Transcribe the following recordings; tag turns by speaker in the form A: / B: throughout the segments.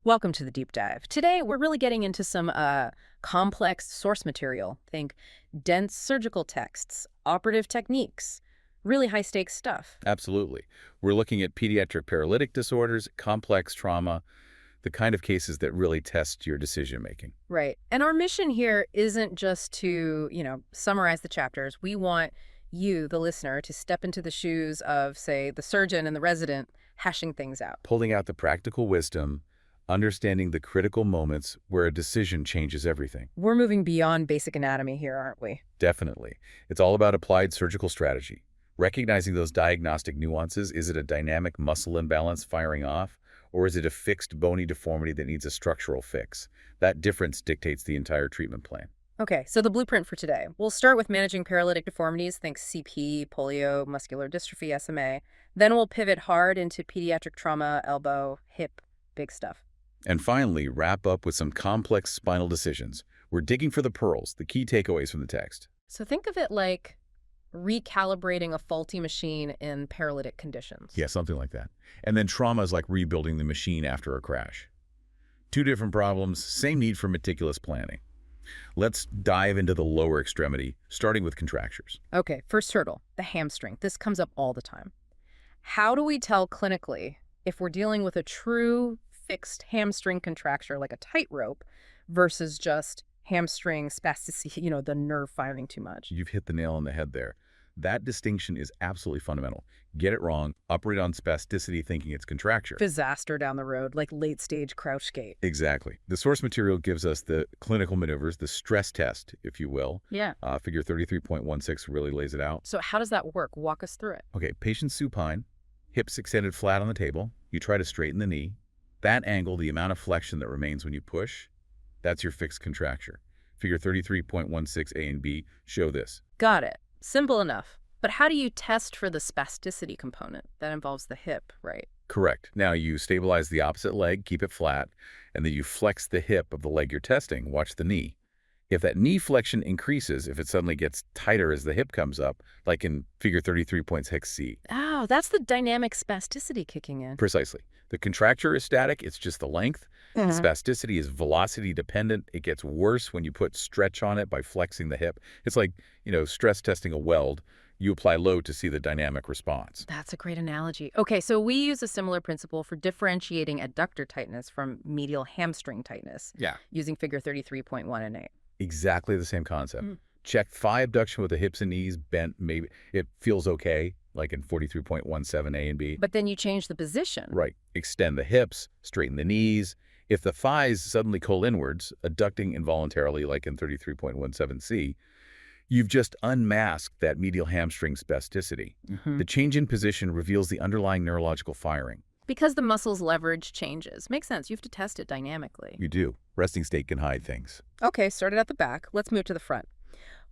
A: Welcome to the deep dive. Today, we're really getting into some complex source material. Think dense surgical texts, operative techniques, really high-stakes stuff.
B: Absolutely. We're looking at pediatric paralytic disorders, complex trauma, the kind of cases that really test your decision-making.
A: Right. And our mission here isn't just to, summarize the chapters. We want you, the listener, to step into the shoes of, say, the surgeon and the resident hashing things out.
B: Pulling out the practical wisdom, understanding the critical moments where a decision changes everything.
A: We're moving beyond basic anatomy here, aren't we?
B: Definitely. It's all about applied surgical strategy. Recognizing those diagnostic nuances, is it a dynamic muscle imbalance firing off, or is it a fixed bony deformity that needs a structural fix? That difference dictates the entire treatment plan.
A: Okay, so the blueprint for today. We'll start with managing paralytic deformities, think CP, polio, muscular dystrophy, SMA. Then we'll pivot hard into pediatric trauma, elbow, hip, big stuff.
B: And finally, wrap up with some complex spinal decisions. We're digging for the pearls, the key takeaways from the text.
A: So think of it like recalibrating a faulty machine in paralytic conditions.
B: Yeah, something like that. And then trauma is like rebuilding the machine after a crash. Two different problems, same need for meticulous planning. Let's dive into the lower extremity, starting with contractures.
A: Okay, first hurdle, the hamstring. This comes up all the time. How do we tell clinically if we're dealing with a true fixed hamstring contracture like a tightrope versus just hamstring spasticity, the nerve firing too much?
B: You've hit the nail on the head there. That distinction is absolutely fundamental. Get it wrong, operate on spasticity thinking it's contracture.
A: Disaster down the road, like late-stage crouch gait.
B: Exactly. The source material gives us the clinical maneuvers, the stress test, if you will.
A: Yeah.
B: Figure 33.16 really lays it out.
A: So how does that work? Walk us through it.
B: Okay, patient supine, hips extended flat on the table. You try to straighten the knee. That angle, the amount of flexion that remains when you push, that's your fixed contracture. Figure 33.16 A and B show this.
A: Got it. Simple enough. But how do you test for the spasticity component? That involves the hip, right?
B: Correct. Now you stabilize the opposite leg, keep it flat, and then you flex the hip of the leg you're testing. Watch the knee. If that knee flexion increases, if it suddenly gets tighter as the hip comes up, like in figure 33.6 C.
A: Oh, that's the dynamic spasticity kicking in.
B: Precisely. The contracture is static, it's just the length. Spasticity is velocity dependent. It gets worse when you put stretch on it by flexing the hip. It's like, stress testing a weld. You apply load to see the dynamic response.
A: That's a great analogy. Okay, so we use a similar principle for differentiating adductor tightness from medial hamstring tightness.
B: Yeah.
A: Using figure 33.1 and 8.
B: Exactly the same concept. Check thigh abduction with the hips and knees bent. Maybe it feels okay, like in 43.17 A and B.
A: But then you change the position.
B: Right. Extend the hips, straighten the knees. If the thighs suddenly curl inwards, adducting involuntarily, like in 33.17 C, you've just unmasked that medial hamstring spasticity. The change in position reveals the underlying neurological firing.
A: Because the muscle's leverage changes. Makes sense. You have to test it dynamically.
B: You do. Resting state can hide things.
A: Okay, started at the back. Let's move to the front.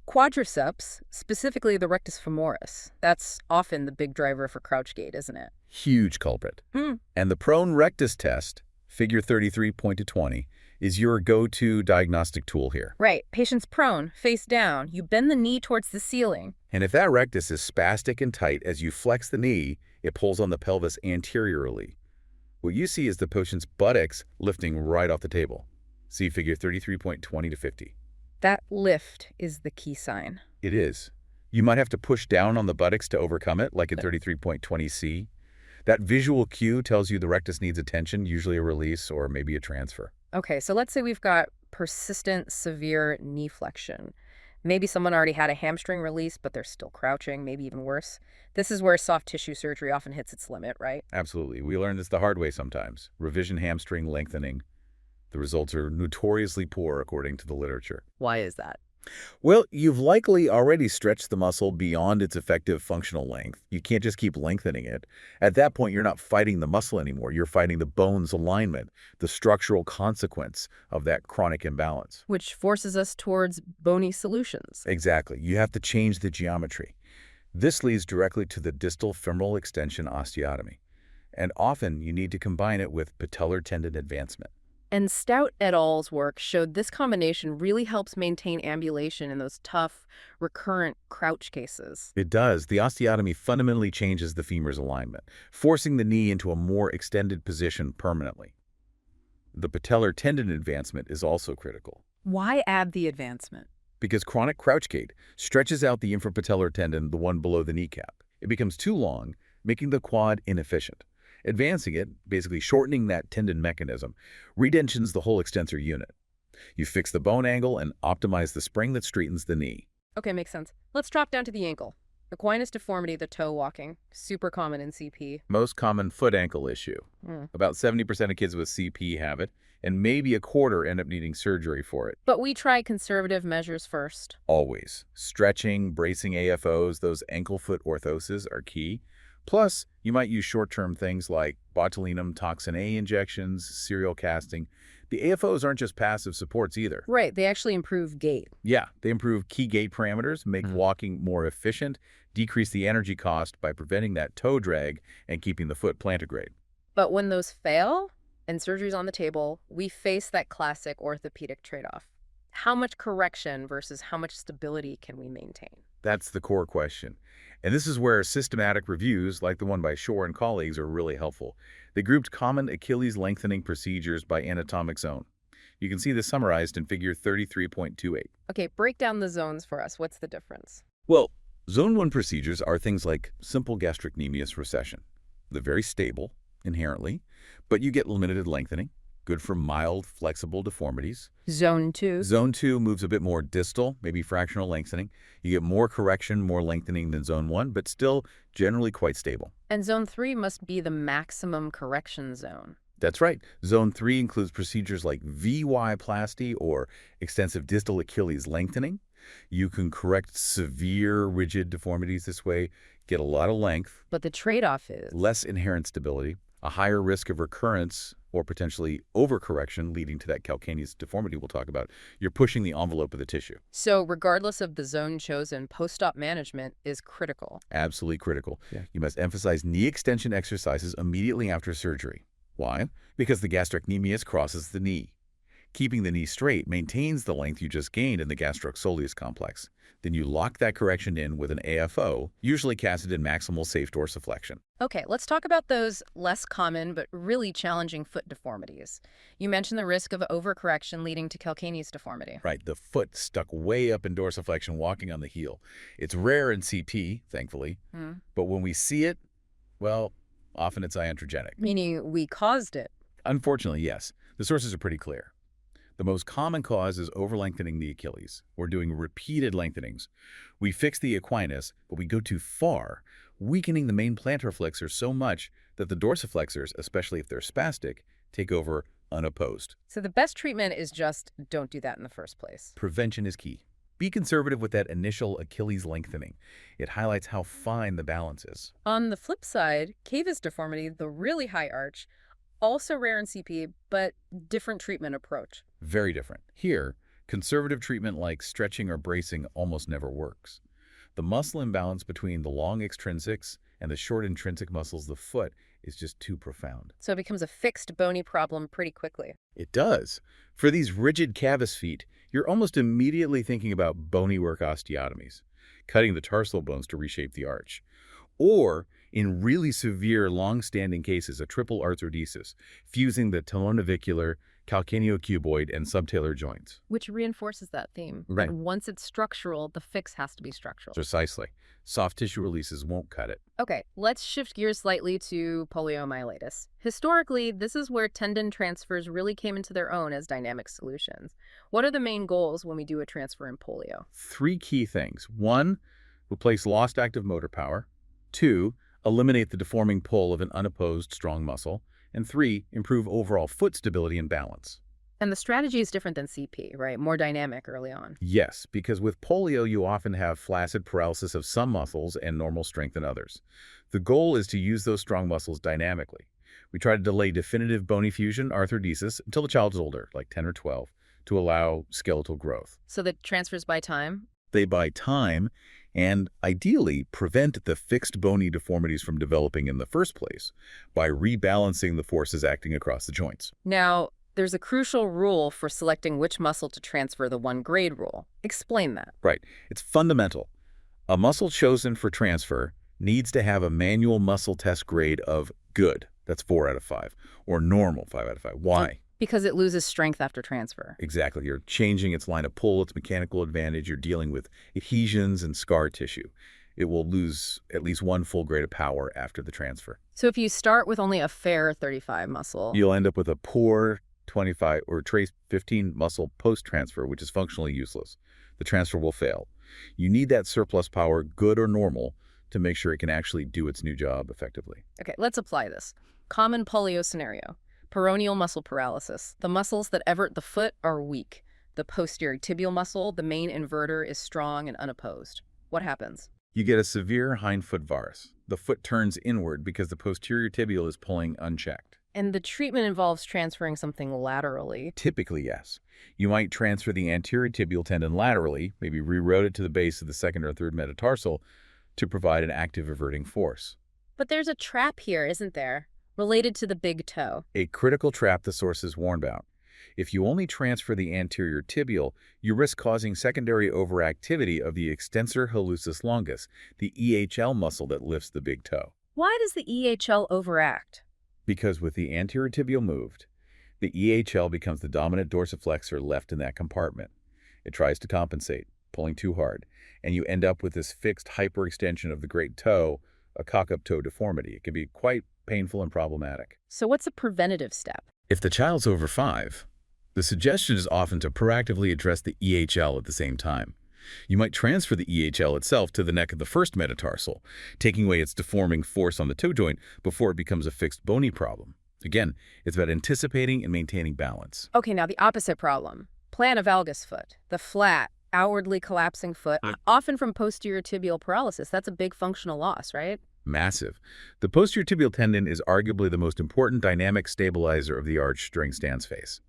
A: Quadriceps, specifically the rectus femoris. That's often the big driver for crouch gait, isn't it?
B: Huge culprit. And the prone rectus test, figure 33.20, is your go-to diagnostic tool here.
A: Right. Patient's prone, face down. You bend the knee towards the ceiling.
B: And if that rectus is spastic and tight, as you flex the knee, it pulls on the pelvis anteriorly. What you see is the patient's buttocks lifting right off the table. See figure 33.20 to 50.
A: That lift is the key sign.
B: It is. You might have to push down on the buttocks to overcome it, like in 33.20 C. That visual cue tells you the rectus needs attention, usually a release or maybe a transfer.
A: Okay, so let's say we've got persistent, severe knee flexion. Maybe someone already had a hamstring release, but they're still crouching, maybe even worse. This is where soft tissue surgery often hits its limit, right?
B: Absolutely. We learn this the hard way sometimes. Revision hamstring lengthening. The results are notoriously poor, according to the literature.
A: Why is that?
B: Well, you've likely already stretched the muscle beyond its effective functional length. You can't just keep lengthening it. At that point, you're not fighting the muscle anymore. You're fighting the bone's alignment, the structural consequence of that chronic imbalance.
A: Which forces us towards bony solutions.
B: Exactly. You have to change the geometry. This leads directly to the distal femoral extension osteotomy. And often, you need to combine it with patellar tendon advancement.
A: And Stout et al.'s work showed this combination really helps maintain ambulation in those tough, recurrent crouch cases.
B: It does. The osteotomy fundamentally changes the femur's alignment, forcing the knee into a more extended position permanently. The patellar tendon advancement is also critical
A: Why add the advancement?
B: because chronic crouch gait stretches out the infrapatellar tendon, the one below the kneecap. It becomes too long, making the quad inefficient. Advancing it, basically shortening that tendon mechanism, retensions the whole extensor unit. You fix the bone angle and optimize the spring that straightens the knee.
A: Okay, makes sense. Let's drop down to the ankle. Equinus deformity, the toe walking, super common in CP.
B: Most common foot-ankle issue. About 70% of kids with CP have it, and maybe a quarter end up needing surgery for it.
A: But we try conservative measures first.
B: Always. Stretching, bracing AFOs, those ankle-foot orthoses are key. Plus, you might use short-term things like botulinum toxin A injections, serial casting. The AFOs aren't just passive supports either.
A: Right, they actually improve gait.
B: Yeah, they improve key gait parameters, make walking more efficient, decrease the energy cost by preventing that toe drag and keeping the foot plantigrade.
A: But when those fail and surgery's on the table, we face that classic orthopedic trade-off. How much correction versus how much stability can we maintain?
B: That's the core question. And this is where systematic reviews, like the one by Shore and colleagues, are really helpful. They grouped common Achilles lengthening procedures by anatomic zone. You can see this summarized in figure 33.28.
A: Okay, break down the zones for us. What's the difference?
B: Well, zone 1 procedures are things like simple gastrocnemius recession. They're very stable, inherently, but you get limited lengthening, good for mild, flexible deformities.
A: Zone 2.
B: Zone 2 moves a bit more distal, maybe fractional lengthening. You get more correction, more lengthening than Zone 1, but still generally quite stable.
A: And Zone 3 must be the maximum correction zone.
B: That's right. Zone 3 includes procedures like VY-plasty or extensive distal Achilles lengthening. You can correct severe rigid deformities this way, get a lot of length.
A: But the trade-off is
B: Less inherent stability, a higher risk of recurrence or potentially overcorrection leading to that calcaneus deformity we'll talk about. You're pushing the envelope of the tissue.
A: So regardless of the zone chosen, post-op management is critical.
B: Absolutely critical. Yeah. You must emphasize knee extension exercises immediately after surgery. Why? Because the gastrocnemius crosses the knee. Keeping the knee straight maintains the length you just gained in the gastrosoleus complex. Then you lock that correction in with an AFO, usually casted in maximal safe dorsiflexion.
A: Okay, let's talk about those less common but really challenging foot deformities. You mentioned the risk of overcorrection leading to calcaneus deformity.
B: Right, the foot stuck way up in dorsiflexion walking on the heel. It's rare in CP, thankfully, but when we see it, well, often it's iatrogenic.
A: Meaning we caused it.
B: Unfortunately, yes. The sources are pretty clear. The most common cause is over-lengthening the Achilles. We're doing repeated lengthenings. We fix the equinus, but we go too far, weakening the main plantar flexor so much that the dorsiflexors, especially if they're spastic, take over unopposed.
A: So the best treatment is just don't do that in the first place.
B: Prevention is key. Be conservative with that initial Achilles lengthening. It highlights how fine the balance is.
A: On the flip side, cavus deformity, the really high arch, also rare in CP, but different treatment approach.
B: Very different. Here, conservative treatment like stretching or bracing almost never works. The muscle imbalance between the long extrinsics and the short intrinsic muscles of the foot is just too profound.
A: So it becomes a fixed bony problem pretty quickly.
B: It does. For these rigid cavus feet, you're almost immediately thinking about bony work osteotomies, cutting the tarsal bones to reshape the arch. Or, in really severe, long-standing cases, a triple arthrodesis, fusing the talonavicular, calcaneocuboid, and subtalar joints.
A: Which reinforces that theme.
B: Right.
A: And once it's structural, the fix has to be structural.
B: Precisely. Soft tissue releases won't cut it.
A: Okay, let's shift gears slightly to poliomyelitis. Historically, this is where tendon transfers really came into their own as dynamic solutions. What are the main goals when we do a transfer in polio?
B: 3 key things. 1, replace lost active motor power. 2, eliminate the deforming pull of an unopposed strong muscle. And 3, improve overall foot stability and balance.
A: And the strategy is different than CP, right? More dynamic early on.
B: Yes, because with polio, you often have flaccid paralysis of some muscles and normal strength in others. The goal is to use those strong muscles dynamically. We try to delay definitive bony fusion, arthrodesis, until the child is older, like 10 or 12, to allow skeletal growth.
A: So the transfers by time?
B: They buy time and, ideally, prevent the fixed bony deformities from developing in the first place by rebalancing the forces acting across the joints.
A: Now, there's a crucial rule for selecting which muscle to transfer, the 1-grade rule. Explain that.
B: Right. It's fundamental. A muscle chosen for transfer needs to have a manual muscle test grade of good. That's 4 out of 5. Or normal, 5 out of 5. Why?
A: Because it loses strength after transfer.
B: Exactly. You're changing its line of pull, its mechanical advantage. You're dealing with adhesions and scar tissue. It will lose at least one full grade of power after the transfer.
A: So if you start with only a fair 35 muscle,
B: You'll end up with a poor 25 or trace 15 muscle post-transfer, which is functionally useless. The transfer will fail. You need that surplus power, good or normal, to make sure it can actually do its new job effectively.
A: okay, let's apply this. Common polio scenario. Peroneal muscle paralysis. The muscles that evert the foot are weak. The posterior tibial muscle, the main inverter, is strong and unopposed. What happens?
B: You get a severe hindfoot varus. The foot turns inward because the posterior tibial is pulling unchecked.
A: And the treatment involves transferring something laterally.
B: Typically, yes. You might transfer the anterior tibial tendon laterally, maybe reroute it to the base of the second or third metatarsal to provide an active averting force.
A: But there's a trap here, isn't there? Related to the big toe.
B: A critical trap the sources warned about. If you only transfer the anterior tibial, you risk causing secondary overactivity of the extensor hallucis longus, the EHL muscle that lifts the big toe.
A: Why does the EHL overact?
B: Because with the anterior tibial moved, the EHL becomes the dominant dorsiflexor left in that compartment. It tries to compensate, pulling too hard, and you end up with this fixed hyperextension of the great toe, a cock-up toe deformity. It can be quite painful and problematic.
A: So what's a preventative step?
B: If the child's over 5, the suggestion is often to proactively address the EHL at the same time. You might transfer the EHL itself to the neck of the first metatarsal, taking away its deforming force on the toe joint before it becomes a fixed bony problem. Again, it's about anticipating and maintaining balance.
A: Okay, now the opposite problem. Plantar valgus foot, the flat, outwardly collapsing foot, often from posterior tibial paralysis. That's a big functional loss, right?
B: Massive. The posterior tibial tendon is arguably the most important dynamic stabilizer of the arch during stance phase.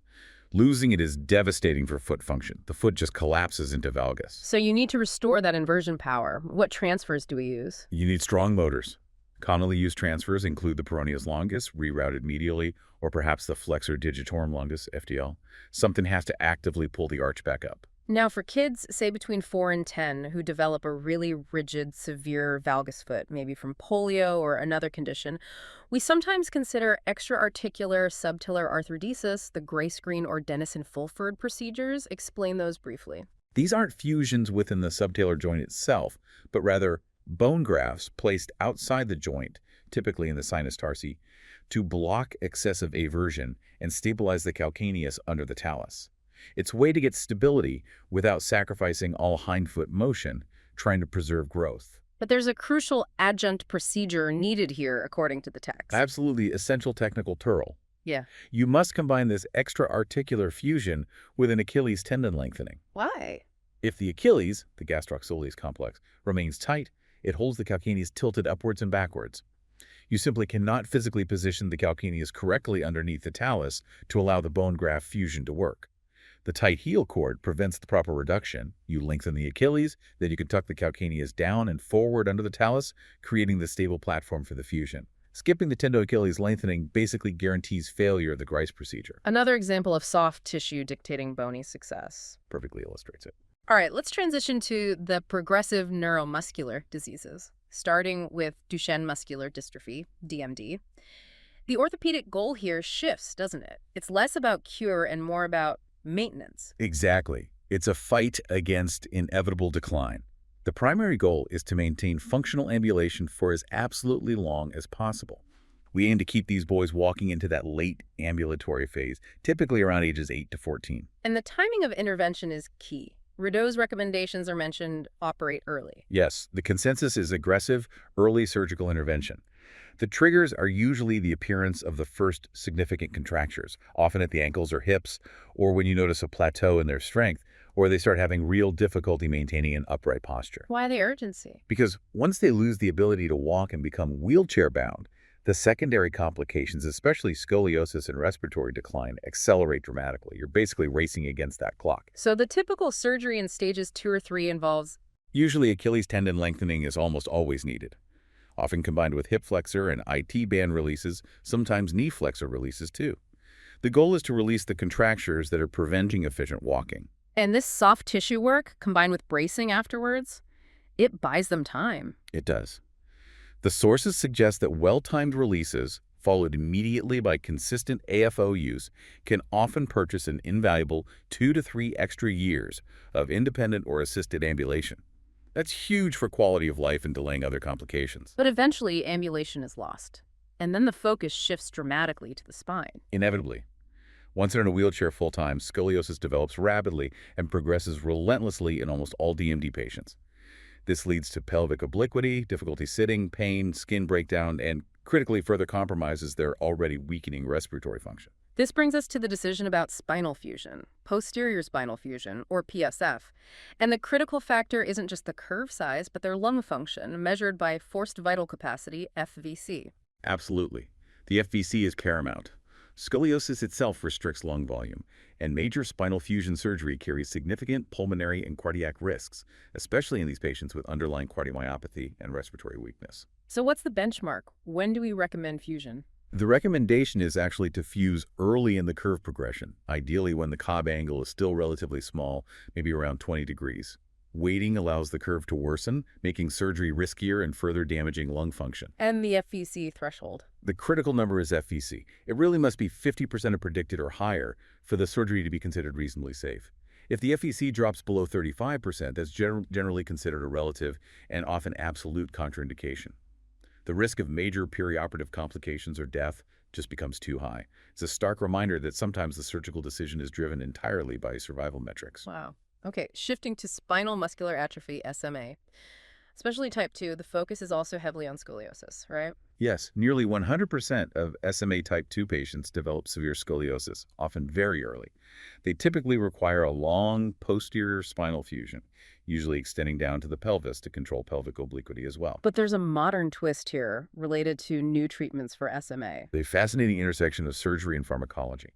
B: Losing it is devastating for foot function. The foot just collapses into valgus.
A: So you need to restore that inversion power. What transfers do we use?
B: You need strong motors. Commonly used transfers include the peroneus longus, rerouted medially, or perhaps the flexor digitorum longus, FDL. Something has to actively pull the arch back up.
A: Now, for kids, say between 4 and 10, who develop a really rigid, severe valgus foot, maybe from polio or another condition, we sometimes consider extra-articular subtalar arthrodesis, the gray screen or Denison-Fulford procedures. Explain those briefly.
B: These aren't fusions within the subtalar joint itself, but rather bone grafts placed outside the joint, typically in the sinus tarsi, to block excessive aversion and stabilize the calcaneus under the talus. It's a way to get stability without sacrificing all hindfoot motion, trying to preserve growth.
A: But there's a crucial adjunct procedure needed here, according to the text.
B: Absolutely essential technical turl.
A: Yeah.
B: You must combine this extra-articular fusion with an Achilles tendon lengthening.
A: Why?
B: If the Achilles, the gastroc-soleus complex, remains tight, it holds the calcaneus tilted upwards and backwards. You simply cannot physically position the calcaneus correctly underneath the talus to allow the bone graft fusion to work. The tight heel cord prevents the proper reduction. You lengthen the Achilles, then you can tuck the calcaneus down and forward under the talus, creating the stable platform for the fusion. Skipping the tendo-Achilles lengthening basically guarantees failure of the Grice procedure.
A: Another example of soft tissue dictating bony success.
B: Perfectly illustrates it.
A: All right, let's transition to the progressive neuromuscular diseases, starting with Duchenne muscular dystrophy, DMD. The orthopedic goal here shifts, doesn't it? It's less about cure and more about maintenance.
B: Exactly. It's a fight against inevitable decline. The primary goal is to maintain functional ambulation for as absolutely long as possible. We aim to keep these boys walking into that late ambulatory phase, typically around ages 8 to 14.
A: And the timing of intervention is key. Rideau's recommendations are mentioned operate early.
B: Yes, the consensus is aggressive, early surgical intervention. The triggers are usually the appearance of the first significant contractures, often at the ankles or hips, or when you notice a plateau in their strength, or they start having real difficulty maintaining an upright posture.
A: Why the urgency?
B: Because once they lose the ability to walk and become wheelchair-bound, the secondary complications, especially scoliosis and respiratory decline, accelerate dramatically. You're basically racing against that clock.
A: So the typical surgery in stages 2 or 3 involves...
B: Usually Achilles tendon lengthening is almost always needed, often combined with hip flexor and IT band releases, sometimes knee flexor releases too. The goal is to release the contractures that are preventing efficient walking.
A: And this soft tissue work, combined with bracing afterwards, it buys them time.
B: It does. The sources suggest that well-timed releases, followed immediately by consistent AFO use, can often purchase an invaluable 2 to 3 extra years of independent or assisted ambulation. That's huge for quality of life and delaying other complications.
A: But eventually, ambulation is lost. And then the focus shifts dramatically to the spine.
B: Inevitably, once in a wheelchair full-time, scoliosis develops rapidly and progresses relentlessly in almost all DMD patients. This leads to pelvic obliquity, difficulty sitting, pain, skin breakdown, and critically further compromises their already weakening respiratory function.
A: This brings us to the decision about spinal fusion, posterior spinal fusion, or PSF. And the critical factor isn't just the curve size, but their lung function, measured by forced vital capacity, FVC.
B: Absolutely. The FVC is paramount. Scoliosis itself restricts lung volume, and major spinal fusion surgery carries significant pulmonary and cardiac risks, especially in these patients with underlying cardiomyopathy and respiratory weakness.
A: So what's the benchmark? When do we recommend fusion?
B: The recommendation is actually to fuse early in the curve progression, ideally when the Cobb angle is still relatively small, maybe around 20 degrees. Waiting allows the curve to worsen, making surgery riskier and further damaging lung function.
A: And the FVC threshold.
B: The critical number is FVC. It really must be 50% of predicted or higher for the surgery to be considered reasonably safe. If the FVC drops below 35%, that's generally considered a relative and often absolute contraindication. The risk of major perioperative complications or death just becomes too high. It's a stark reminder that sometimes the surgical decision is driven entirely by survival metrics.
A: Wow. Okay, shifting to spinal muscular atrophy, SMA. Especially type 2, the focus is also heavily on scoliosis, right?
B: Yes, nearly 100% of SMA type 2 patients develop severe scoliosis, often very early. They typically require a long posterior spinal fusion, usually extending down to the pelvis to control pelvic obliquity as well.
A: But there's a modern twist here related to new treatments for SMA.
B: The fascinating intersection of surgery and pharmacology.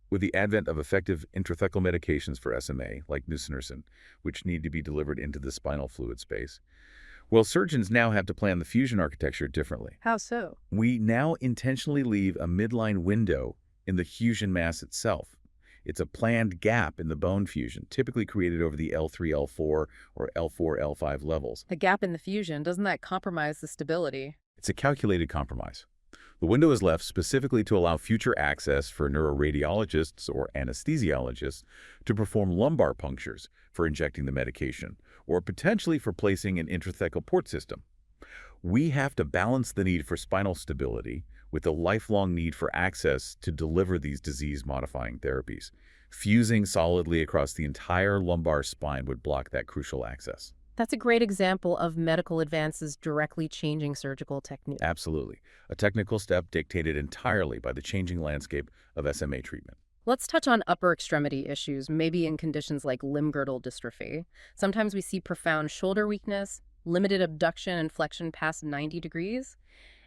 B: With the advent of effective intrathecal medications for SMA, like nusinersen, which need to be delivered into the spinal fluid space, well, surgeons now have to plan the fusion architecture differently.
A: How so?
B: We now intentionally leave a midline window in the fusion mass itself. It's a planned gap in the bone fusion, typically created over the L3, L4, or L4, L5 levels.
A: A gap in the fusion, doesn't that compromise the stability?
B: It's a calculated compromise. The window is left specifically to allow future access for neuroradiologists or anesthesiologists to perform lumbar punctures for injecting the medication, or potentially for placing an intrathecal port system. We have to balance the need for spinal stability with the lifelong need for access to deliver these disease-modifying therapies. Fusing solidly across the entire lumbar spine would block that crucial access.
A: That's a great example of medical advances directly changing surgical technique.
B: Absolutely. A technical step dictated entirely by the changing landscape of SMA treatment.
A: Let's touch on upper extremity issues, maybe in conditions like limb girdle dystrophy. Sometimes we see profound shoulder weakness, limited abduction and flexion past 90 degrees,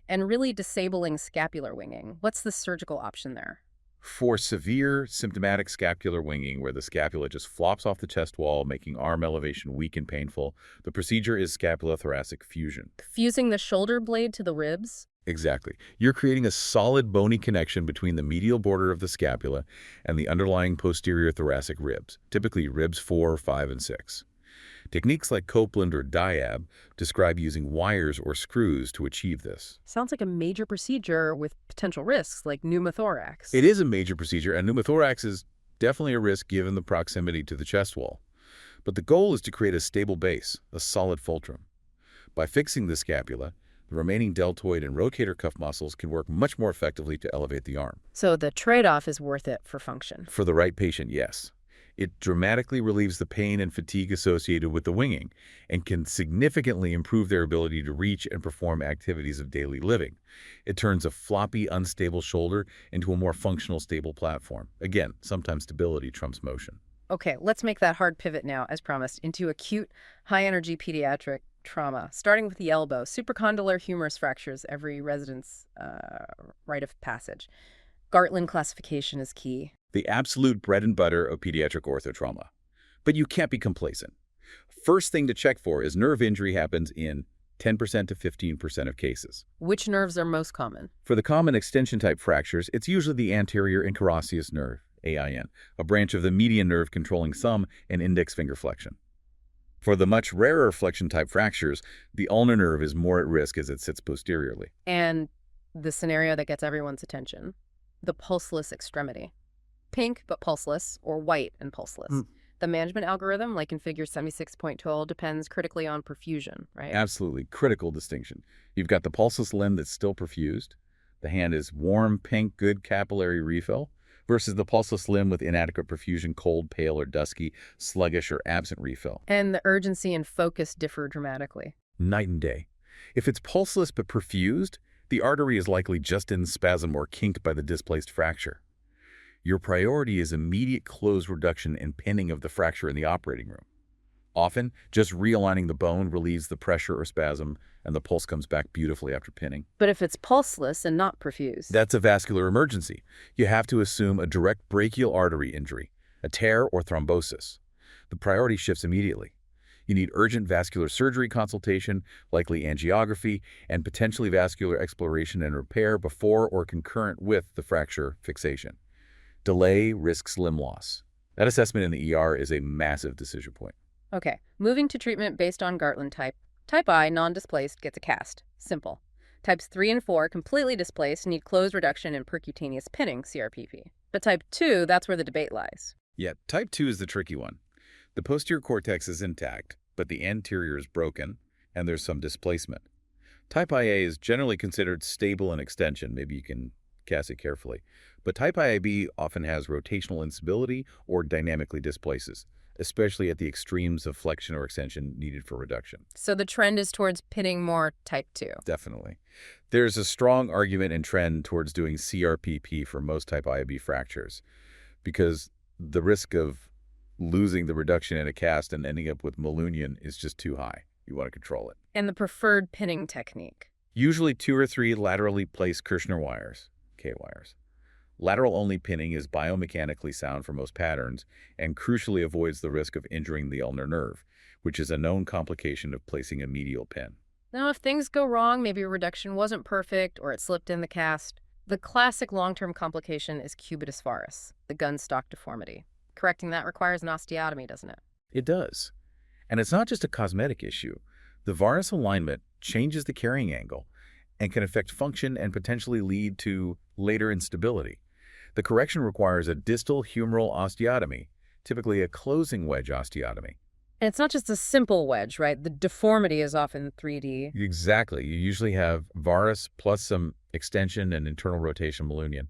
A: and really disabling scapular winging. What's the surgical option there?
B: For severe symptomatic scapular winging, where the scapula just flops off the chest wall, making arm elevation weak and painful, the procedure is scapulothoracic fusion.
A: Fusing the shoulder blade to the ribs?
B: Exactly. You're creating a solid bony connection between the medial border of the scapula and the underlying posterior thoracic ribs, typically ribs 4, 5, and 6. Techniques like Copeland or Diab describe using wires or screws to achieve this.
A: Sounds like a major procedure with potential risks like pneumothorax.
B: It is a major procedure, and pneumothorax is definitely a risk given the proximity to the chest wall. But the goal is to create a stable base, a solid fulcrum. By fixing the scapula, the remaining deltoid and rotator cuff muscles can work much more effectively to elevate the arm.
A: So the trade-off is worth it for function.
B: For the right patient, yes. It dramatically relieves the pain and fatigue associated with the winging and can significantly improve their ability to reach and perform activities of daily living. It turns a floppy, unstable shoulder into a more functional, stable platform. Again, sometimes stability trumps motion.
A: Okay, let's make that hard pivot now, as promised, into acute, high-energy pediatric trauma, starting with the elbow. Supracondylar humerus fractures, every resident's rite of passage. Gartland classification is key.
B: The absolute bread and butter of pediatric orthotrauma. But you can't be complacent. First thing to check for is nerve injury happens in 10% to 15% of cases.
A: Which nerves are most common?
B: For the common extension-type fractures, it's usually the anterior interosseous nerve, AIN, a branch of the median nerve controlling thumb and index finger flexion. For the much rarer flexion-type fractures, the ulnar nerve is more at risk as it sits posteriorly.
A: And The scenario that gets everyone's attention. The pulseless extremity. Pink but pulseless, or white and pulseless. The management algorithm, like in figure 76.12, depends critically on perfusion, right?
B: Absolutely. Critical distinction. You've got the pulseless limb that's still perfused. The hand is warm, pink, good capillary refill, versus the pulseless limb with inadequate perfusion, cold, pale, or dusky, sluggish, or absent refill.
A: And the urgency and focus differ dramatically.
B: Night and day. If it's pulseless but perfused, the artery is likely just in spasm or kinked by the displaced fracture. Your priority is immediate close reduction and pinning of the fracture in the operating room. Often, just realigning the bone relieves the pressure or spasm, and the pulse comes back beautifully after pinning.
A: But if it's pulseless and not perfused,
B: That's a vascular emergency. You have to assume a direct brachial artery injury, a tear or thrombosis. The priority shifts immediately. You need urgent vascular surgery consultation, likely angiography, and potentially vascular exploration and repair before or concurrent with the fracture fixation. Delay risks limb loss. That assessment in the ER is a massive decision point.
A: Okay, moving to treatment based on Gartland type. Type I, non-displaced, gets a cast. Simple. Types 3 and 4, completely displaced, need close reduction and percutaneous pinning, CRPP. But type 2, that's where the debate lies.
B: Yeah, type 2 is the tricky one. The posterior cortex is intact, but the anterior is broken, and there's some displacement. Type IA is generally considered stable in extension. Maybe you can cast it carefully. But type IAB often has rotational instability or dynamically displaces, especially at the extremes of flexion or extension needed for reduction.
A: So the trend is towards pinning more type 2.
B: Definitely. There's a strong argument and trend towards doing CRPP for most type IAB fractures because the risk of losing the reduction in a cast and ending up with malunion is just too high. You want to control it.
A: And the preferred pinning technique.
B: Usually 2 or 3 laterally placed Kirschner wires, K-wires. Lateral-only pinning is biomechanically sound for most patterns and crucially avoids the risk of injuring the ulnar nerve, which is a known complication of placing a medial pin.
A: Now, if things go wrong, maybe a reduction wasn't perfect or it slipped in the cast, the classic long-term complication is cubitus varus, the gun stock deformity. Correcting that requires an osteotomy, doesn't it?
B: It does. And it's not just a cosmetic issue. The varus alignment changes the carrying angle and can affect function and potentially lead to later instability. The correction requires a distal humeral osteotomy, typically a closing wedge osteotomy.
A: And it's not just a simple wedge, right? The deformity is often 3D.
B: Exactly. You usually have varus plus some extension and internal rotation malunion.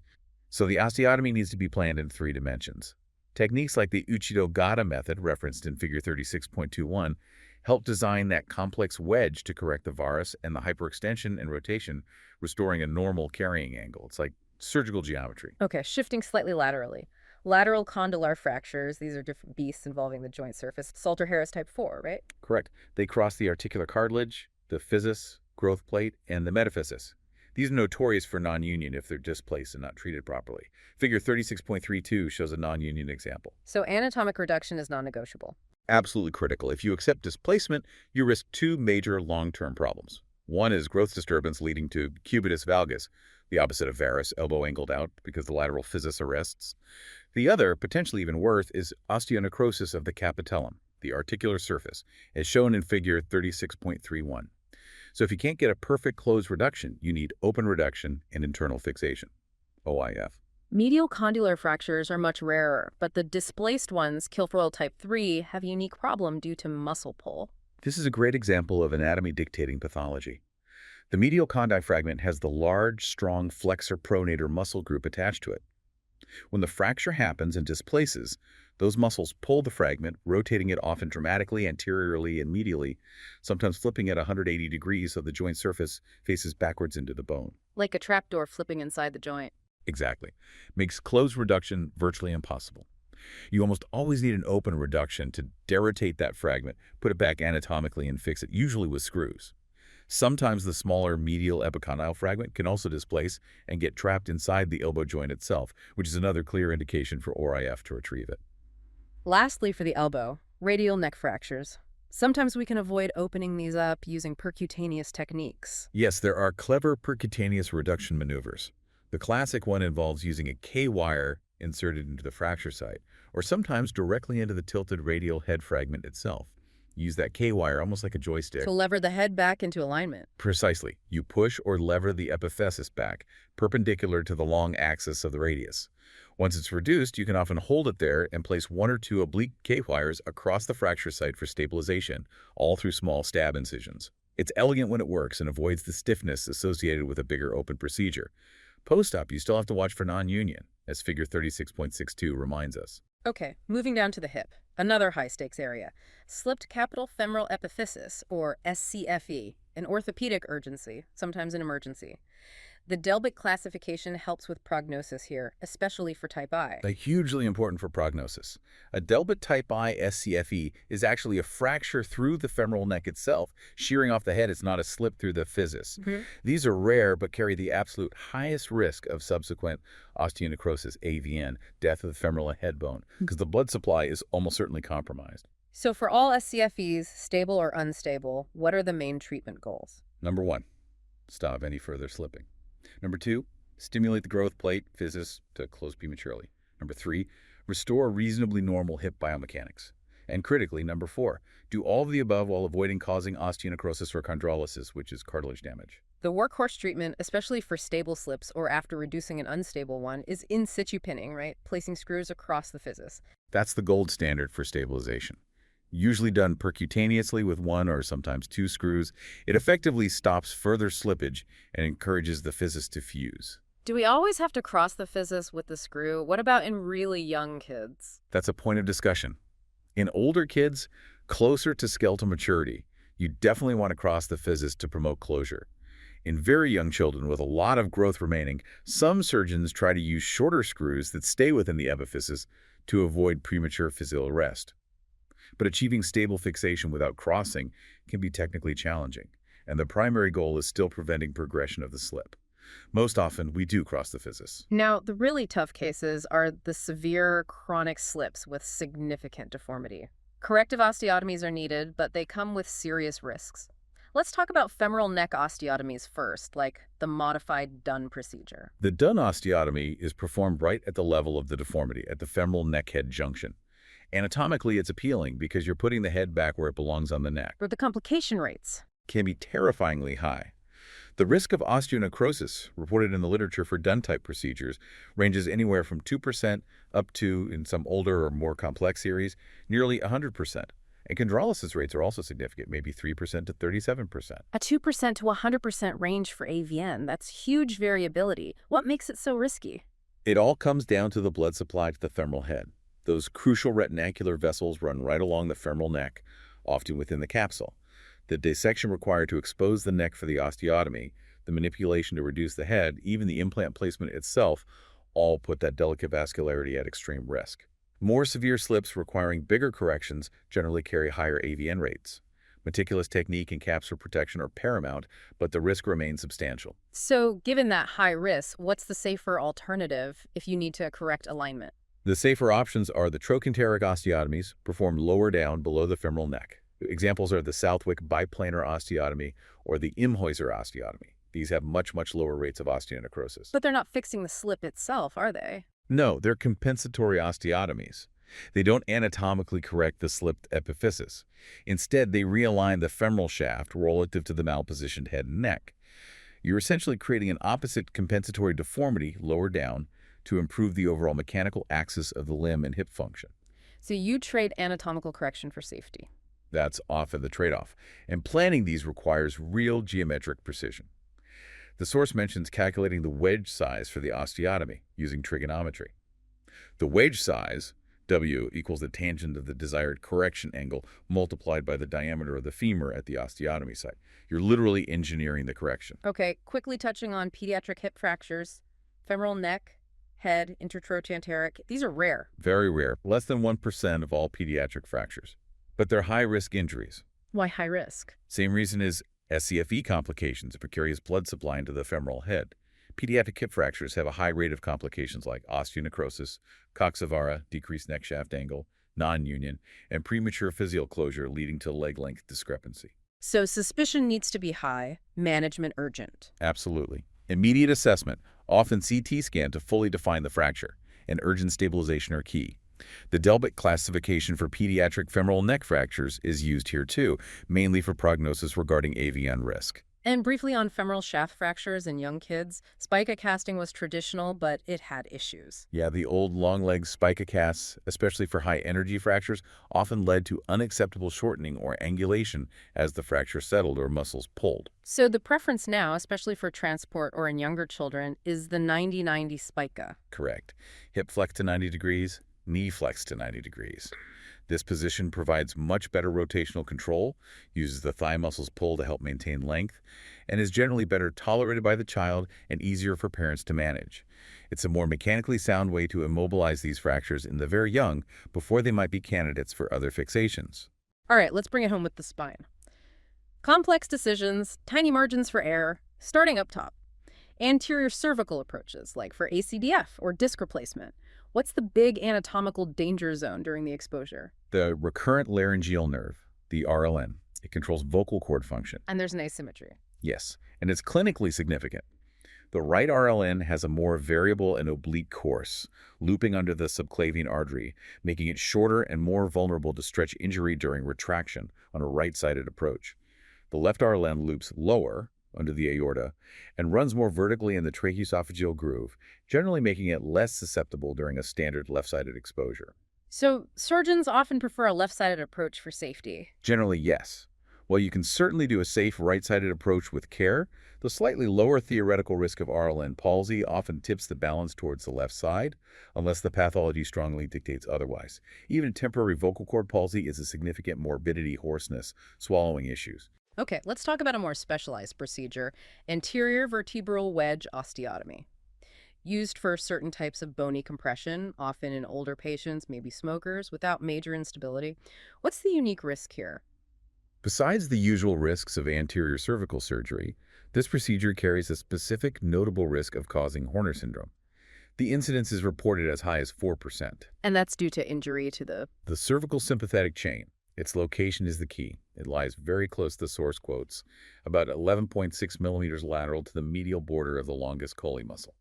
B: So the osteotomy needs to be planned in 3 dimensions. Techniques like the Uchido-Gata method, referenced in figure 36.21, help design that complex wedge to correct the varus and the hyperextension and rotation, restoring a normal carrying angle. It's like surgical geometry.
A: Okay, shifting slightly laterally. Lateral condylar fractures, these are different beasts involving the joint surface. Salter-Harris type 4, right?
B: Correct. They cross the articular cartilage, the physis, growth plate, and the metaphysis. These are notorious for non-union if they're displaced and not treated properly. Figure 36.32 shows a non-union example.
A: So anatomic reduction is non-negotiable.
B: Absolutely critical. If you accept displacement, you risk 2 major long-term problems. One is growth disturbance leading to cubitus valgus, the opposite of varus, elbow angled out because the lateral physis arrests. The other, potentially even worse, is osteonecrosis of the capitellum, the articular surface, as shown in figure 36.31. So if you can't get a perfect closed reduction, you need open reduction and internal fixation, OIF.
A: Medial condylar fractures are much rarer, but the displaced ones, Kilfoyle type 3, have a unique problem due to muscle pull.
B: This is a great example of anatomy dictating pathology. The medial condi fragment has the large, strong flexor pronator muscle group attached to it. When the fracture happens and displaces, those muscles pull the fragment, rotating it often dramatically anteriorly and medially, sometimes flipping at 180 degrees so the joint surface faces backwards into the bone.
A: Like a trapdoor flipping inside the joint.
B: Exactly. Makes closed reduction virtually impossible. You almost always need an open reduction to derotate that fragment, put it back anatomically and fix it, usually with screws. Sometimes the smaller medial epicondyle fragment can also displace and get trapped inside the elbow joint itself, which is another clear indication for ORIF to retrieve it.
A: Lastly, for the elbow, radial neck fractures. Sometimes we can avoid opening these up using percutaneous techniques.
B: Yes, there are clever percutaneous reduction maneuvers. The classic one involves using a K-wire inserted into the fracture site, or sometimes directly into the tilted radial head fragment itself. Use that K-wire almost like a joystick.
A: To lever the head back into alignment.
B: Precisely. You push or lever the epiphysis back, perpendicular to the long axis of the radius. Once it's reduced, you can often hold it there and place one or two oblique K-wires across the fracture site for stabilization, all through small stab incisions. It's elegant when it works and avoids the stiffness associated with a bigger open procedure. Post-op, you still have to watch for non-union, as figure 36.62 reminds us.
A: Okay, moving down to the hip. Another high-stakes area. Slipped capital femoral epiphysis, or SCFE, an orthopedic urgency, sometimes an emergency. The Delbic classification helps with prognosis here, especially for type I.
B: Hugely important for prognosis. A Delbit type I SCFE is actually a fracture through the femoral neck itself, shearing off the head. It's not a slip through the physis. These are rare but carry the absolute highest risk of subsequent osteonecrosis, AVN, death of the femoral head bone, because the blood supply is almost certainly compromised.
A: So for all SCFEs, stable or unstable, what are the main treatment goals?
B: Number 1, stop any further slipping. Number 2, stimulate the growth plate, physis, to close prematurely. Number 3, restore reasonably normal hip biomechanics. And critically, number 4, do all of the above while avoiding causing osteonecrosis or chondrolysis, which is cartilage damage.
A: The workhorse treatment, especially for stable slips or after reducing an unstable one, is in situ pinning, right? Placing screws across the physis.
B: That's the gold standard for stabilization. Usually done percutaneously with 1 or sometimes 2 screws, it effectively stops further slippage and encourages the physis to fuse.
A: Do we always have to cross the physis with the screw? What about in really young kids?
B: That's a point of discussion. In older kids, closer to skeletal maturity, you definitely want to cross the physis to promote closure. In very young children with a lot of growth remaining, some surgeons try to use shorter screws that stay within the epiphysis to avoid premature physical arrest. But achieving stable fixation without crossing can be technically challenging, and the primary goal is still preventing progression of the slip. Most often, we do cross the physis.
A: Now, the really tough cases are the severe chronic slips with significant deformity. Corrective osteotomies are needed, but they come with serious risks. Let's talk about femoral neck osteotomies first, like the modified Dunn procedure.
B: The Dunn osteotomy is performed right at the level of the deformity, at the femoral neck-head junction. Anatomically, it's appealing because you're putting the head back where it belongs on the neck.
A: But the complication rates
B: Can be terrifyingly high. The risk of osteonecrosis, reported in the literature for Dunn-type procedures, ranges anywhere from 2% up to, in some older or more complex series, nearly 100%. And chondrolysis rates are also significant, maybe 3% to 37%.
A: a 2% to 100% range for AVN. That's huge variability. What makes it so risky?
B: It all comes down to the blood supply to the femoral head. Those crucial retinacular vessels run right along the femoral neck, often within the capsule. The dissection required to expose the neck for the osteotomy, the manipulation to reduce the head, even the implant placement itself, all put that delicate vascularity at extreme risk. More severe slips requiring bigger corrections generally carry higher AVN rates. Meticulous technique and capsular protection are paramount, but the risk remains substantial.
A: So, given that high risk, what's the safer alternative if you need to correct alignment?
B: The safer options are the trochanteric osteotomies, performed lower down below the femoral neck. Examples are the Southwick biplanar osteotomy or the Imhäuser osteotomy. These have much lower rates of osteonecrosis.
A: But they're not fixing the slip itself, are they?
B: No, they're compensatory osteotomies. They don't anatomically correct the slipped epiphysis. Instead, they realign the femoral shaft relative to the malpositioned head and neck. You're essentially creating an opposite compensatory deformity lower down to improve the overall mechanical axis of the limb and hip function.
A: So you trade anatomical correction for safety.
B: That's often the trade-off, and planning these requires real geometric precision. The source mentions calculating the wedge size for the osteotomy using trigonometry. The wedge size, W, equals the tangent of the desired correction angle multiplied by the diameter of the femur at the osteotomy site. You're literally engineering the correction.
A: Okay, quickly touching on pediatric hip fractures, femoral neck, head, intertrochanteric. These are rare.
B: Very rare, less than 1% of all pediatric fractures. But they're high-risk injuries.
A: Why high risk?
B: Same reason as SCFE complications, precarious blood supply into the femoral head. Pediatric hip fractures have a high rate of complications like osteonecrosis, coxavara, decreased neck shaft angle, non-union, and premature physial closure leading to leg length discrepancy.
A: So suspicion needs to be high, management urgent.
B: Absolutely. Immediate assessment, often CT scan to fully define the fracture, and urgent stabilization are key. The Delbit classification for pediatric femoral neck fractures is used here too, mainly for prognosis regarding AVN risk.
A: And briefly on femoral shaft fractures in young kids, spica casting was traditional, but it had issues.
B: Yeah, the old long leg spica casts, especially for high energy fractures, often led to unacceptable shortening or angulation as the fracture settled or muscles pulled.
A: So the preference now, especially for transport or in younger children, is the 90-90 spica.
B: Correct. Hip flex to 90 degrees, knee flex to 90 degrees. This position provides much better rotational control, uses the thigh muscles pull to help maintain length, and is generally better tolerated by the child and easier for parents to manage. It's a more mechanically sound way to immobilize these fractures in the very young before they might be candidates for other fixations.
A: All right, let's bring it home with the spine. Complex decisions, tiny margins for error, starting up top. Anterior cervical approaches, like for ACDF or disc replacement. What's the big anatomical danger zone during the exposure?
B: The recurrent laryngeal nerve, the RLN, it controls vocal cord function.
A: And there's an asymmetry.
B: Yes, and it's clinically significant. The right RLN has a more variable and oblique course, looping under the subclavian artery, making it shorter and more vulnerable to stretch injury during retraction on a right-sided approach. The left RLN loops lower, under the aorta, and runs more vertically in the tracheoesophageal groove, generally making it less susceptible during a standard left-sided exposure.
A: So surgeons often prefer a left-sided approach for safety.
B: Generally, yes. While you can certainly do a safe right-sided approach with care, the slightly lower theoretical risk of RLN palsy often tips the balance towards the left side, unless the pathology strongly dictates otherwise. Even temporary vocal cord palsy is a significant morbidity, hoarseness, swallowing issues.
A: Okay, let's talk about a more specialized procedure, anterior vertebral wedge osteotomy. Used for certain types of bony compression, often in older patients, maybe smokers, without major instability. What's the unique risk here?
B: Besides the usual risks of anterior cervical surgery, this procedure carries a specific notable risk of causing Horner syndrome. The incidence is reported as high as 4%.
A: And that's due to injury to
B: The cervical sympathetic chain. Its location is the key. It lies very close to the source quotes, about 11.6 millimeters lateral to the medial border of the longus colli muscle.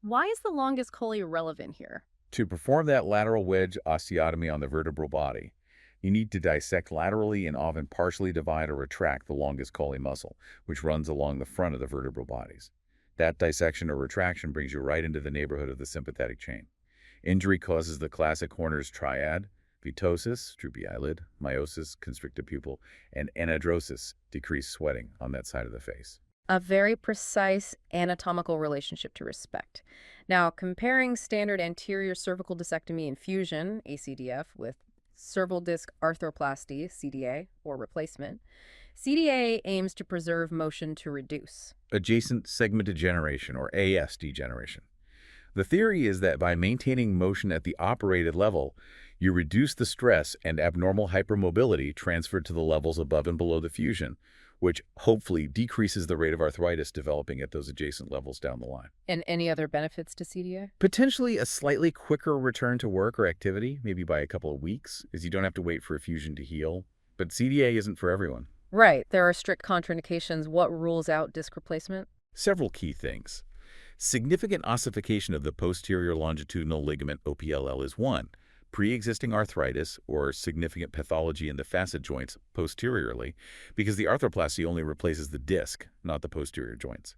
A: Why is the longus colli relevant here?
B: To perform that lateral wedge osteotomy on the vertebral body, you need to dissect laterally and often partially divide or retract the longus colli muscle, which runs along the front of the vertebral bodies. That dissection or retraction brings you right into the neighborhood of the sympathetic chain. Injury causes the classic Horner's triad: vetosis, droopy eyelid; meiosis, constricted pupil; and anadrosis, decreased sweating on that side of the face.
A: A very precise anatomical relationship to respect. Now, comparing standard anterior cervical discectomy and fusion, ACDF, with cervical disc arthroplasty, CDA, or replacement, CDA aims to preserve motion to reduce
B: Adjacent segment degeneration, or AS degeneration. The theory is that by maintaining motion at the operated level, you reduce the stress and abnormal hypermobility transferred to the levels above and below the fusion, which hopefully decreases the rate of arthritis developing at those adjacent levels down the line.
A: And any other benefits to CDA?
B: Potentially a slightly quicker return to work or activity, maybe by a couple of weeks, as you don't have to wait for a fusion to heal. But CDA isn't for everyone.
A: Right. There are strict contraindications. What rules out disc replacement?
B: Several key things. Significant ossification of the posterior longitudinal ligament, OPLL, is one. Pre-existing arthritis or significant pathology in the facet joints posteriorly, because the arthroplasty only replaces the disc, not the posterior joints.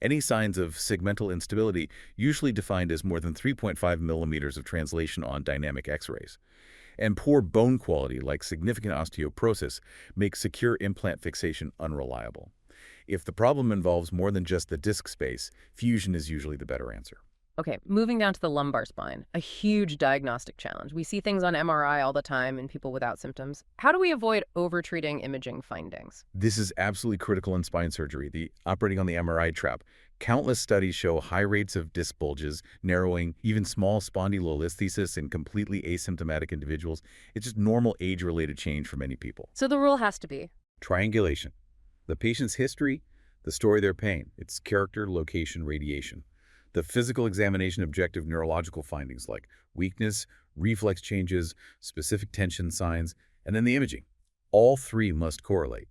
B: Any signs of segmental instability, usually defined as more than 3.5 millimeters of translation on dynamic x-rays. And poor bone quality, like significant osteoporosis, make secure implant fixation unreliable. If the problem involves more than just the disc space, fusion is usually the better answer.
A: Okay, moving down to the lumbar spine, a huge diagnostic challenge. We see things on MRI all the time in people without symptoms. How do we avoid over-treating imaging findings?
B: This is absolutely critical in spine surgery, the operating on the MRI trap. Countless studies show high rates of disc bulges, narrowing, even small spondylolisthesis in completely asymptomatic individuals. It's just normal age-related change for many people.
A: So the rule has to be
B: Triangulation. The patient's history, the story of their pain, its character, location, radiation. The physical examination, objective neurological findings like weakness, reflex changes, specific tension signs, and then the imaging. All three must correlate.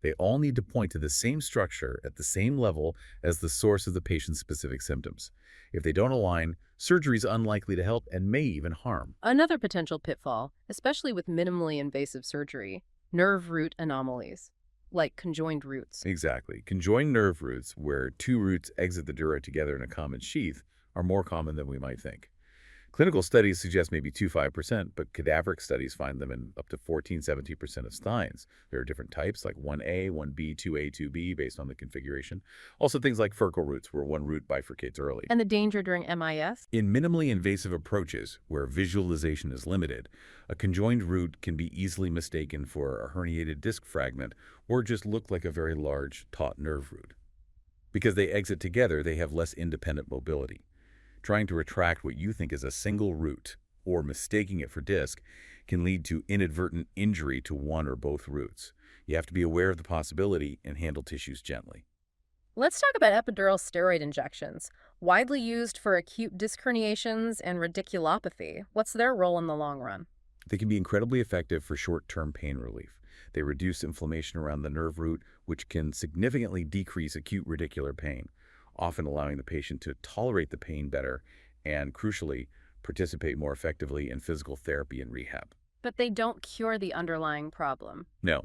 B: They all need to point to the same structure at the same level as the source of the patient's specific symptoms. If they don't align, surgery is unlikely to help and may even harm.
A: Another potential pitfall, especially with minimally invasive surgery, nerve root anomalies, like conjoined roots.
B: Exactly. Conjoined nerve roots, where two roots exit the dura together in a common sheath, are more common than we might think. Clinical studies suggest maybe 2–5%, but cadaveric studies find them in up to 14–17% of spines. There are different types like 1A, 1B, 2A, 2B based on the configuration. Also things like Furcal roots, where one root bifurcates early.
A: And the danger during MIS?
B: In minimally invasive approaches, where visualization is limited, a conjoined root can be easily mistaken for a herniated disc fragment or just look like a very large, taut nerve root. Because they exit together, they have less independent mobility. Trying to retract what you think is a single root, or mistaking it for disc, can lead to inadvertent injury to one or both roots. You have to be aware of the possibility and handle tissues gently.
A: Let's talk about epidural steroid injections, widely used for acute disc herniations and radiculopathy. What's their role in the long run?
B: They can be incredibly effective for short-term pain relief. They reduce inflammation around the nerve root, which can significantly decrease acute radicular pain, often allowing the patient to tolerate the pain better and, crucially, participate more effectively in physical therapy and rehab.
A: But they don't cure the underlying problem.
B: No.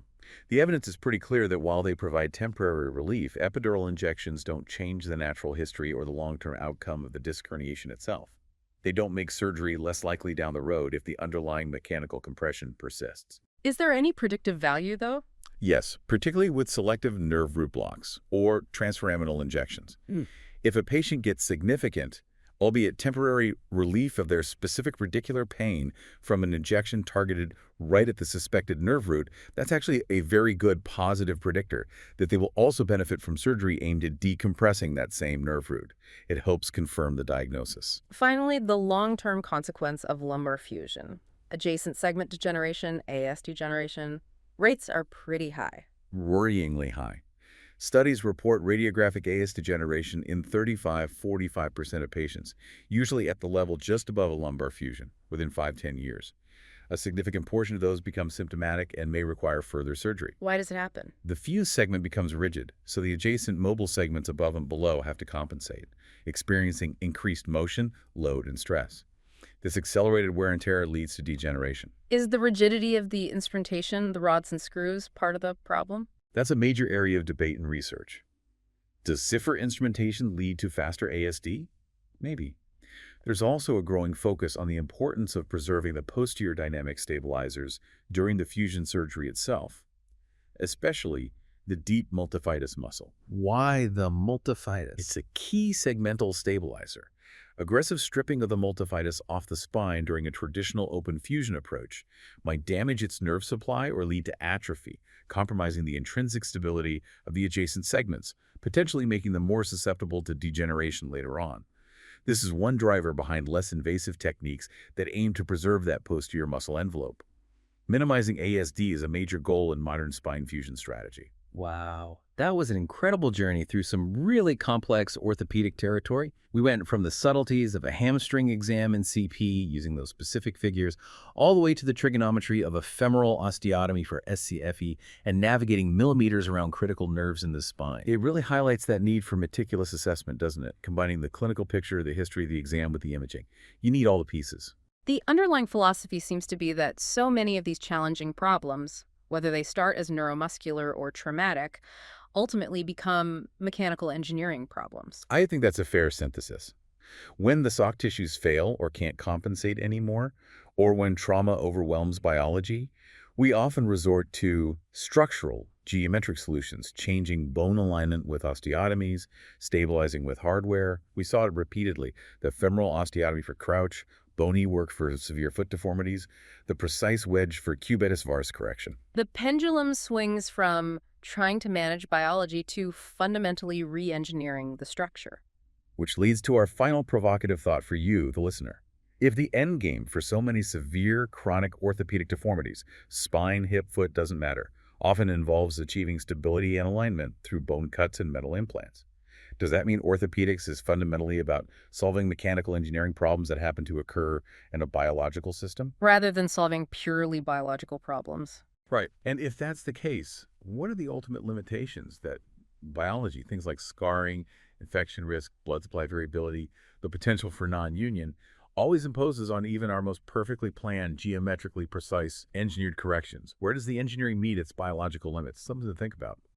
B: The evidence is pretty clear that while they provide temporary relief, epidural injections don't change the natural history or the long-term outcome of the disc herniation itself. They don't make surgery less likely down the road if the underlying mechanical compression persists.
A: Is there any predictive value, though?
B: Yes, particularly with selective nerve root blocks or transforaminal injections. If a patient gets significant, albeit temporary, relief of their specific radicular pain from an injection targeted right at the suspected nerve root, that's actually a very good positive predictor that they will also benefit from surgery aimed at decompressing that same nerve root. It helps confirm the diagnosis.
A: Finally, the long-term consequence of lumbar fusion. Adjacent segment degeneration, AS degeneration, rates are pretty high.
B: Worryingly high. Studies report radiographic AS degeneration in 35–45% of patients, usually at the level just above a lumbar fusion, within 5–10 years. A significant portion of those become symptomatic and may require further surgery.
A: Why does it happen?
B: The fused segment becomes rigid, so the adjacent mobile segments above and below have to compensate, experiencing increased motion, load, and stress. This accelerated wear and tear leads to degeneration.
A: Is the rigidity of the instrumentation, the rods and screws, part of the problem?
B: That's a major area of debate and research. Does CIFR instrumentation lead to faster ASD? Maybe. There's also a growing focus on the importance of preserving the posterior dynamic stabilizers during the fusion surgery itself, especially the deep multifidus muscle.
C: Why the multifidus?
B: It's a key segmental stabilizer. Aggressive stripping of the multifidus off the spine during a traditional open fusion approach might damage its nerve supply or lead to atrophy, compromising the intrinsic stability of the adjacent segments, potentially making them more susceptible to degeneration later on. This is one driver behind less invasive techniques that aim to preserve that posterior muscle envelope. Minimizing ASD is a major goal in modern spine fusion strategy.
C: Wow, that was an incredible journey through some really complex orthopedic territory. We went from the subtleties of a hamstring exam in CP using those specific figures, all the way to the trigonometry of a femoral osteotomy for SCFE and navigating millimeters around critical nerves in the spine.
B: It really highlights that need for meticulous assessment, doesn't it? Combining the clinical picture, the history of the exam with the imaging. You need all the pieces.
A: The underlying philosophy seems to be that so many of these challenging problems, whether they start as neuromuscular or traumatic, ultimately become mechanical engineering problems.
B: I think that's a fair synthesis. When the soft tissues fail or can't compensate anymore, or when trauma overwhelms biology, we often resort to structural, geometric solutions, changing bone alignment with osteotomies, stabilizing with hardware. We saw it repeatedly, the femoral osteotomy for crouch, bony work for severe foot deformities, the precise wedge for cubitus varus correction.
A: The pendulum swings from trying to manage biology to fundamentally re-engineering the structure.
B: Which leads to our final provocative thought for you, the listener. If the end game for so many severe chronic orthopedic deformities, spine, hip, foot, doesn't matter, often involves achieving stability and alignment through bone cuts and metal implants, does that mean orthopedics is fundamentally about solving mechanical engineering problems that happen to occur in a biological system?
A: Rather than solving purely biological problems.
B: Right. And if that's the case, what are the ultimate limitations that biology, things like scarring, infection risk, blood supply variability, the potential for non-union, always imposes on even our most perfectly planned, geometrically precise, engineered corrections? Where does the engineering meet its biological limits? Something to think about.